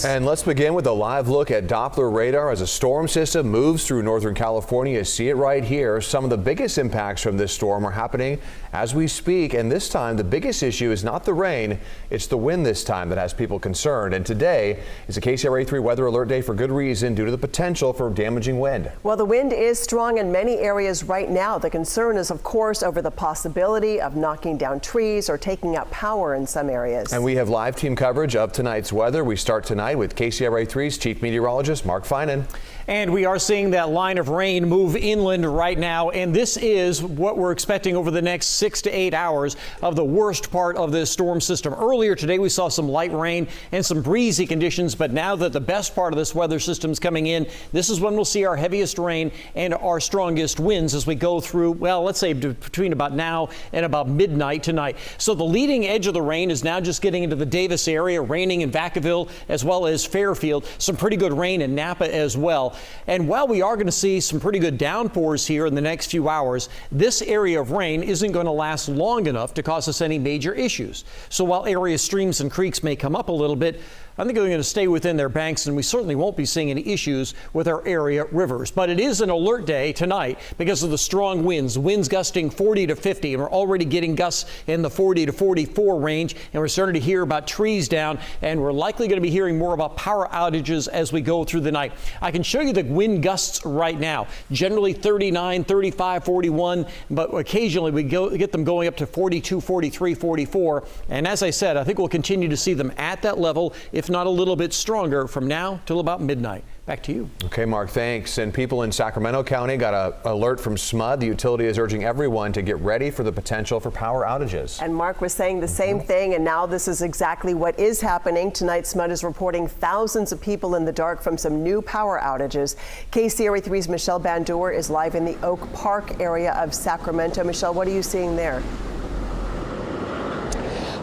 And let's begin with a live look at Doppler radar as a storm system moves through Northern California. You see it right here. Some of the biggest impacts from this storm are happening as we speak. And this time, the biggest issue is not the rain, it's the wind this time that has people concerned. And today is a KCRA 3 weather alert day for good reason due to the potential for damaging wind. Well, the wind is strong in many areas right now. The concern is, of course, over the possibility of knocking down trees or taking out power in some areas. And we have live team coverage of tonight's weather. We start tonight with KCRA 3's chief meteorologist, Mark Finan. And we are seeing that line of rain move inland right now. And this is what we're expecting over the next 6 to 8 hours of the worst part of this storm system. Earlier today, we saw some light rain and some breezy conditions. But now that the best part of this weather system is coming in, this is when we'll see our heaviest rain and our strongest winds as we go through, well, let's say between about now and about midnight tonight. So the leading edge of the rain is now just getting into the Davis area, raining in Vacaville as well as Fairfield. Some pretty good rain in Napa as well. And while we are going to see some pretty good downpours here in the next few hours, this area of rain isn't going to last long enough to cause us any major issues. So while area streams and creeks may come up a little bit, I think they're going to stay within their banks, and we certainly won't be seeing any issues with our area rivers. But it is an alert day tonight because of the strong winds gusting 40 to 50, and we're already getting gusts in the 40 to 44 range, and we're starting to hear about trees down, and we're likely going to be hearing more about power outages as we go through the night. I can show you the wind gusts right now, generally 39, 35, 41, but occasionally we get them going up to 42, 43, 44. And as I said, I think we'll continue to see them at that level, if not a little bit stronger, from now till about midnight. Back to you. Okay, Mark, thanks. And people in Sacramento County got an alert from SMUD. The utility is urging everyone to get ready for the potential for power outages. And Mark was saying the same thing, and now this is exactly what is happening. Tonight, SMUD is reporting thousands of people in the dark from some new power outages. KCRA 3's Michelle Bandour is live in the Oak Park area of Sacramento. Michelle, what are you seeing there?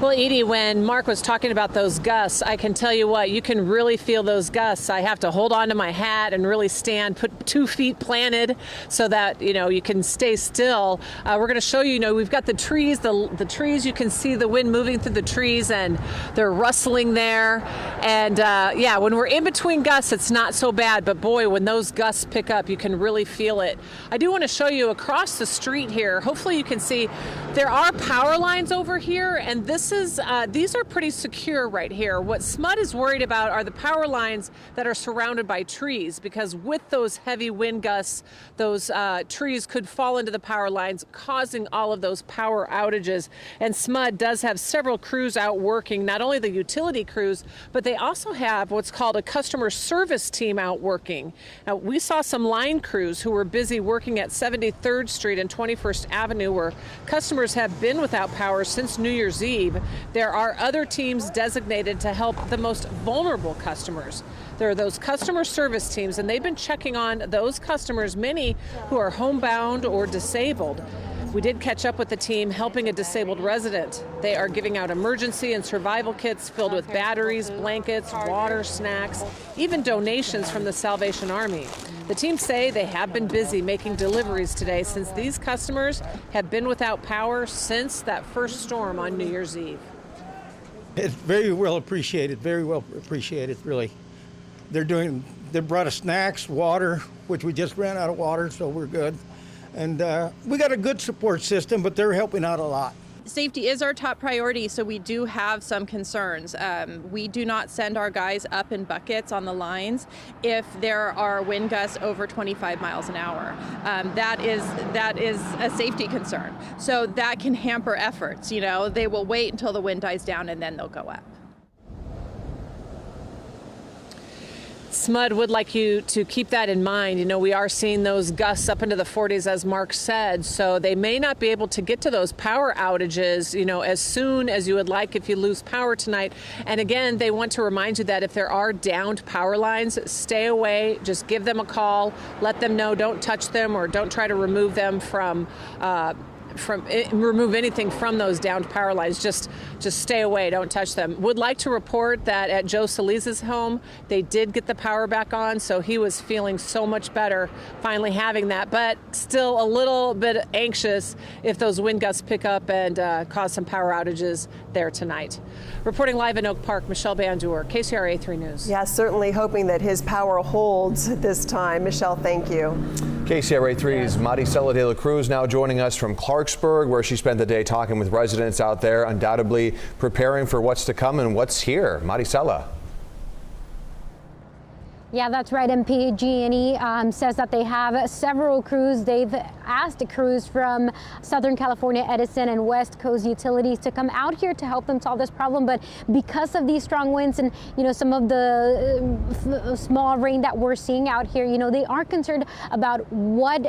Well, Edie, when Mark was talking about those gusts, I can tell you what, you can really feel those gusts. I have to hold on to my hat and really stand, put 2 feet planted so that, you can stay still. We're going to show you, we've got the trees, the trees, you can see the wind moving through the trees and they're rustling there. And yeah, when we're in between gusts, it's not so bad. But boy, when those gusts pick up, you can really feel it. I do want to show you across the street here. Hopefully you can see there are power lines over here, and these are pretty secure right here. What SMUD is worried about are the power lines that are surrounded by trees, because with those heavy wind gusts, those trees could fall into the power lines, causing all of those power outages. And SMUD does have several crews out working, not only the utility crews, but they also have what's called a customer service team out working. Now, we saw some line crews who were busy working at 73rd Street and 21st Avenue, where customers have been without power since New Year's Eve. There are other teams designated to help the most vulnerable customers. There are those customer service teams, and they've been checking on those customers, many who are homebound or disabled. We did catch up with the team helping a disabled resident. They are giving out emergency and survival kits filled with batteries, blankets, water, snacks, even donations from the Salvation Army. The team say they have been busy making deliveries today since these customers have been without power since that first storm on New Year's Eve. It's very well appreciated, really. They brought us snacks, water, which we just ran out of water, so we're good. And we got a good support system, but they're helping out a lot. Safety is our top priority, so we do have some concerns. We do not send our guys up in buckets on the lines if there are wind gusts over 25 miles an hour. That is a safety concern. So that can hamper efforts. They will wait until the wind dies down and then they'll go up. SMUD would like you to keep that in mind. We are seeing those gusts up into the 40s, as Mark said, so they may not be able to get to those power outages, as soon as you would like if you lose power tonight. And again, they want to remind you that if there are downed power lines, stay away, just give them a call, let them know, don't touch them or don't try to remove them from remove anything from those downed power lines. Just stay away. Don't touch them. Would like to report that at Joe Solis's home, they did get the power back on, so he was feeling so much better finally having that, but still a little bit anxious if those wind gusts pick up and cause some power outages there tonight. Reporting live in Oak Park, Michelle Bandur, KCRA 3 News. Yeah, certainly hoping that his power holds this time. Michelle, thank you. KCRA 3's Maricela de la Cruz now joining us from Clarksburg, where she spent the day talking with residents out there, undoubtedly preparing for what's to come and what's here. Maricela. Yeah, that's right. And PG&E says that they have several crews. They've asked crews from Southern California Edison and West Coast Utilities to come out here to help them solve this problem. But because of these strong winds and, some of the small rain that we're seeing out here, they are concerned about what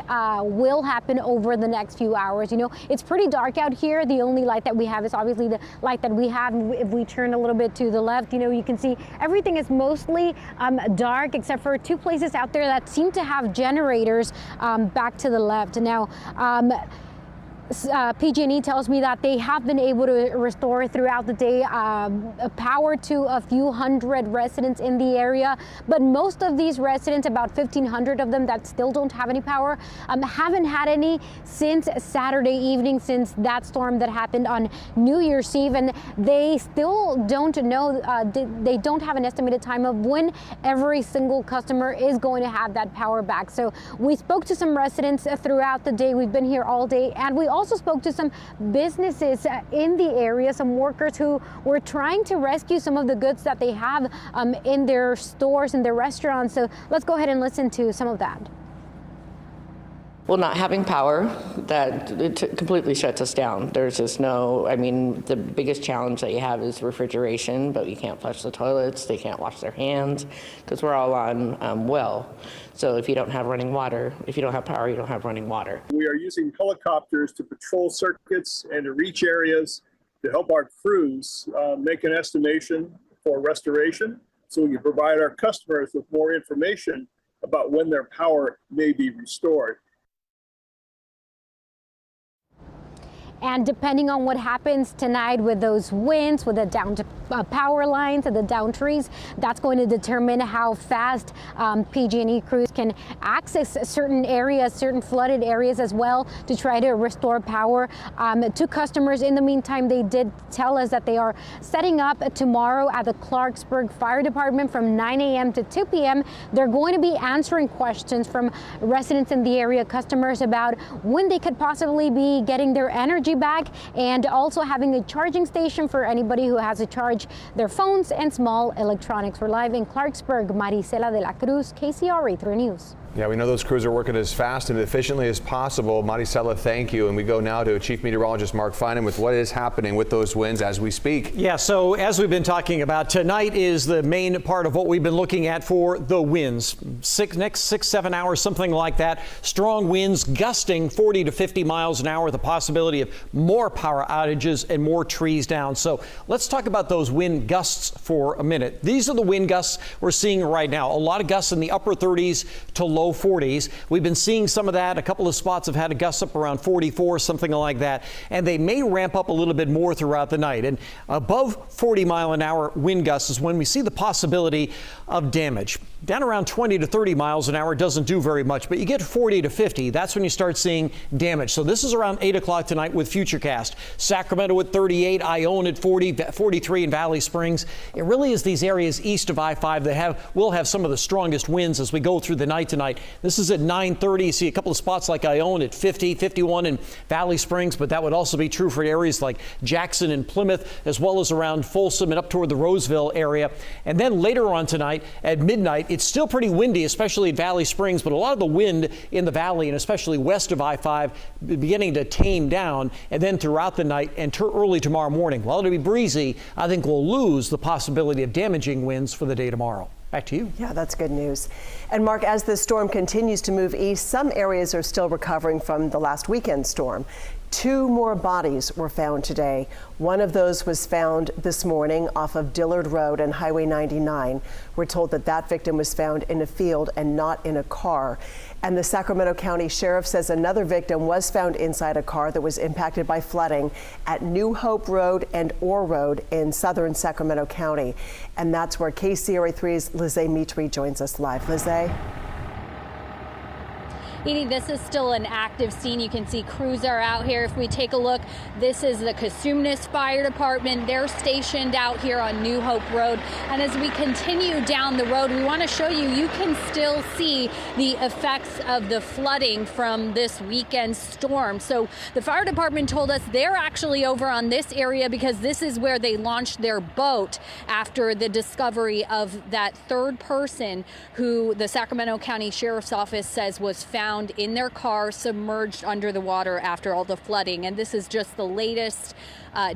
will happen over the next few hours. It's pretty dark out here. The only light that we have is obviously the light that we have. If we turn a little bit to the left, you can see everything is mostly dark, except for 2 places out there that seem to have generators back to the left. Now, PG&E tells me that they have been able to restore throughout the day power to a few hundred residents in the area, but most of these residents, about 1,500 of them that still don't have any power, haven't had any since Saturday evening, since that storm that happened on New Year's Eve, and they still don't know, they don't have an estimated time of when every single customer is going to have that power back. So we spoke to some residents throughout the day. We've been here all day, and we also spoke to some businesses in the area, some workers who were trying to rescue some of the goods that they have in their stores and their restaurants. So let's go ahead and listen to some of that. Well, not having power, that it completely shuts us down. There's just the biggest challenge that you have is refrigeration, but you can't flush the toilets, they can't wash their hands, because we're all on well. So if you don't have running water, if you don't have power, you don't have running water. We are using helicopters to patrol circuits and to reach areas to help our crews make an estimation for restoration, so we can provide our customers with more information about when their power may be restored. And depending on what happens tonight with those winds, with the down power lines and the down trees, that's going to determine how fast PG&E crews can access certain areas, certain flooded areas as well, to try to restore power to customers. In the meantime, they did tell us that they are setting up tomorrow at the Clarksburg Fire Department from 9 a.m. to 2 p.m. They're going to be answering questions from residents in the area, customers, about when they could possibly be getting their energy back, and also having a charging station for anybody who has to charge their phones and small electronics. We're live in Clarksburg. Maricela de la Cruz, KCRA 3 News. Yeah, we know those crews are working as fast and efficiently as possible. Maricela, thank you. And we go now to Chief Meteorologist Mark Finan with what is happening with those winds as we speak. Yeah, so as we've been talking about, tonight is the main part of what we've been looking at for the winds. Next 6-7 hours, something like that. Strong winds gusting 40 to 50 miles an hour, the possibility of more power outages and more trees down. So let's talk about those wind gusts for a minute. These are the wind gusts we're seeing right now. A lot of gusts in the upper 30s to low 40s. We've been seeing some of that. A couple of spots have had a gust up around 44, something like that. And they may ramp up a little bit more throughout the night. And above 40 mile an hour wind gusts is when we see the possibility of damage. Down around 20 to 30 miles an hour doesn't do very much, but you get 40 to 50, that's when you start seeing damage. So this is around 8 o'clock tonight with Futurecast. Sacramento at 38, Ione at 40, 43 in Valley Springs. It really is these areas east of I-5 that will have some of the strongest winds as we go through the night tonight. This is at 9:30. You see a couple of spots like Ione at 50, 51 in Valley Springs, but that would also be true for areas like Jackson and Plymouth, as well as around Folsom and up toward the Roseville area. And then later on tonight at midnight, it's still pretty windy, especially at Valley Springs, but a lot of the wind in the valley and especially west of I-5 beginning to tame down. And then throughout the night and early tomorrow morning, while it'll be breezy, I think we'll lose the possibility of damaging winds for the day tomorrow. Back to you. Yeah, that's good news. And Mark, as the storm continues to move east, some areas are still recovering from the last weekend storm. 2 more bodies were found today. One of those was found this morning off of Dillard Road and Highway 99. We're told that that victim was found in a field and not in a car. And the Sacramento County Sheriff says another victim was found inside a car that was impacted by flooding at New Hope Road and Orr Road in southern Sacramento County. And that's where KCRA3's Lizzie Mitri joins us live. Lizzie? Edie, this is still an active scene. You can see crews are out here. If we take a look, this is the Cosumnes Fire Department. They're stationed out here on New Hope Road. And as we continue down the road, we want to show you, you can still see the effects of the flooding from this weekend storm. So the fire department told us they're actually over on this area because this is where they launched their boat after the discovery of that third person who the Sacramento County Sheriff's Office says was found in their car submerged under the water after all the flooding. And this is just the latest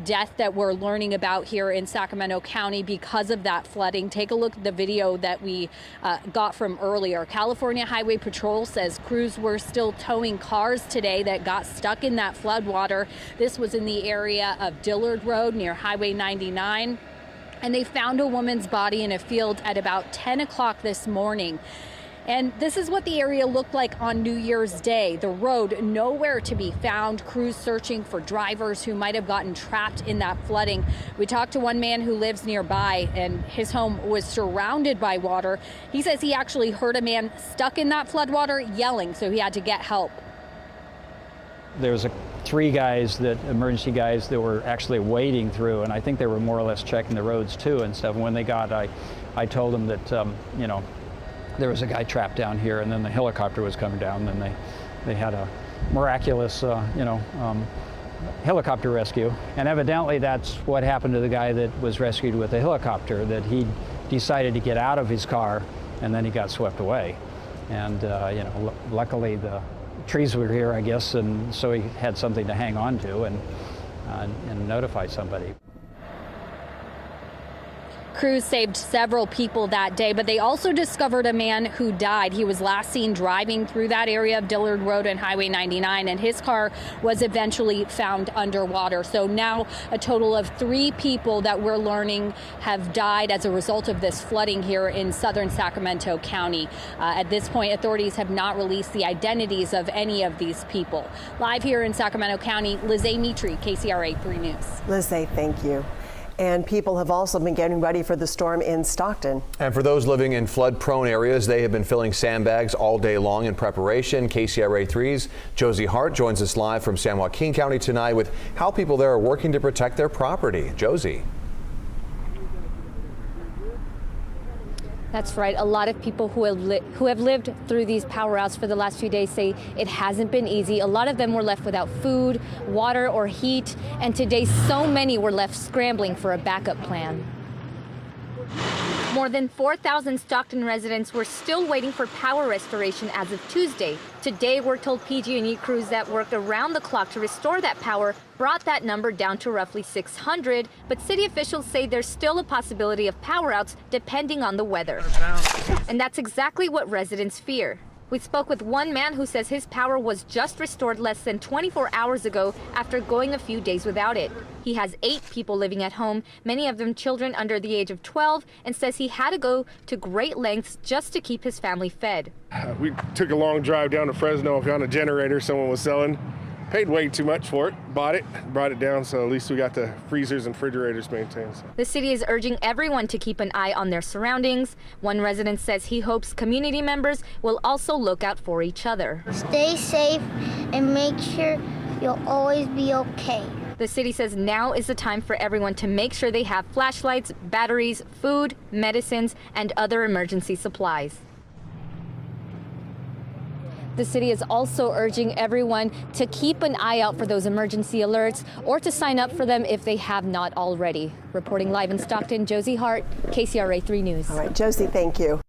death that we're learning about here in Sacramento County because of that flooding. Take a look at the video that we got from earlier. California Highway Patrol says crews were still towing cars today that got stuck in that flood water. This was in the area of Dillard Road near Highway 99. And they found a woman's body in a field at about 10 o'clock this morning. And this is what the area looked like on New Year's Day. The road nowhere to be found. Crews searching for drivers who might have gotten trapped in that flooding. We talked to one man who lives nearby and his home was surrounded by water. He says he actually heard a man stuck in that flood water yelling, so he had to get help. There was 3 guys, emergency guys, that were actually wading through, and I think they were more or less checking the roads too and stuff. And when they got, I told them that, you know, there was a guy trapped down here, and then the helicopter was coming down, and they had a miraculous, helicopter rescue. And evidently that's what happened to the guy that was rescued with the helicopter, that he decided to get out of his car, and then he got swept away. And, luckily the trees were here, I guess, and so he had something to hang on to and notify somebody. Crews saved several people that day, but they also discovered a man who died. He was last seen driving through that area of Dillard Road and Highway 99, and his car was eventually found underwater. So now a total of 3 people that we're learning have died as a result of this flooding here in southern Sacramento County. At this point, authorities have not released the identities of any of these people. Live here in Sacramento County, Lizzie Mitri, KCRA 3 News. Lizzie, thank you. And people have also been getting ready for the storm in Stockton. And for those living in flood-prone areas, they have been filling sandbags all day long in preparation. KCRA 3's Josie Hart joins us live from San Joaquin County tonight with how people there are working to protect their property. Josie. That's right. A lot of people who have lived through these power outs for the last few days say it hasn't been easy. A lot of them were left without food, water, or heat. And today, so many were left scrambling for a backup plan. More than 4,000 Stockton residents were still waiting for power restoration as of Tuesday. Today, we're told PG&E crews that worked around the clock to restore that power brought that number down to roughly 600, but city officials say there's still a possibility of power outs depending on the weather. And that's exactly what residents fear. We spoke with one man who says his power was just restored less than 24 hours ago after going a few days without it. He has 8 people living at home, many of them children under the age of 12, and says he had to go to great lengths just to keep his family fed. We took a long drive down to Fresno, found a generator someone was selling. Paid way too much for it, bought it, brought it down, so at least we got the freezers and refrigerators maintained. The city is urging everyone to keep an eye on their surroundings. One resident says he hopes community members will also look out for each other. Stay safe and make sure you'll always be okay. The city says now is the time for everyone to make sure they have flashlights, batteries, food, medicines, and other emergency supplies. The city is also urging everyone to keep an eye out for those emergency alerts or to sign up for them if they have not already. Reporting live in Stockton, Josie Hart, KCRA 3 News. All right, Josie, thank you.